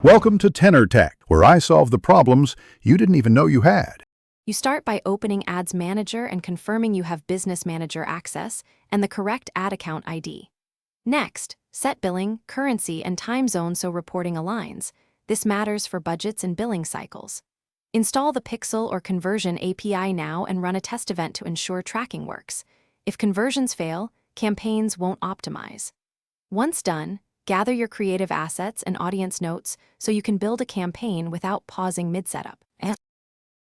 Welcome to Tenor Tech, where I solve the problems you didn't even know you had. You start by opening Ads Manager and confirming you have Business Manager access and the correct ad account ID. Next, set billing, currency, and time zone so reporting aligns. This matters for budgets and billing cycles. Install the Pixel or Conversion API now and run a test event to ensure tracking works. If conversions fail, campaigns won't optimize. Once done, gather your creative assets and audience notes so you can build a campaign without pausing mid-setup.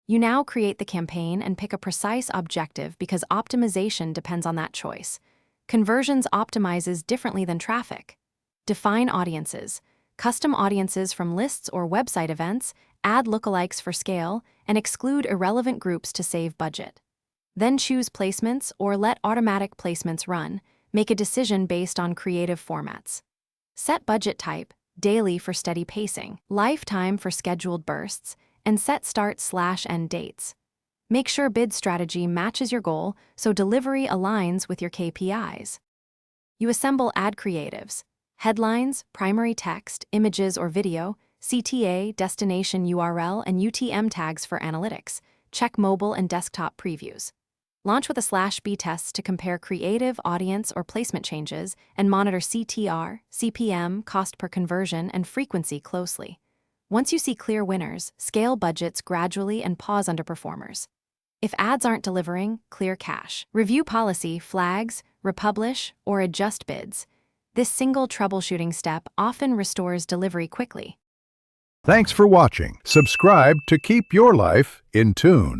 You now create the campaign and pick a precise objective because optimization depends on that choice. Conversions optimizes differently than traffic. Define audiences. Custom audiences from lists or website events, add lookalikes for scale, and exclude irrelevant groups to save budget. Then choose placements or let automatic placements run. Make a decision based on creative formats. Set budget type, daily for steady pacing, lifetime for scheduled bursts, and set start/end dates. Make sure bid strategy matches your goal so delivery aligns with your KPIs. You assemble ad creatives, headlines, primary text, images or video, CTA, destination URL, and UTM tags for analytics. Check mobile and desktop previews. Launch with a /B tests to compare creative, audience, or placement changes and monitor CTR, CPM, cost per conversion, and frequency closely. Once you see clear winners, scale budgets gradually and pause underperformers. If ads aren't delivering, clear cache. Review policy, flags, republish, or adjust bids. This single troubleshooting step often restores delivery quickly. Thanks for watching. Subscribe to keep your life in tune.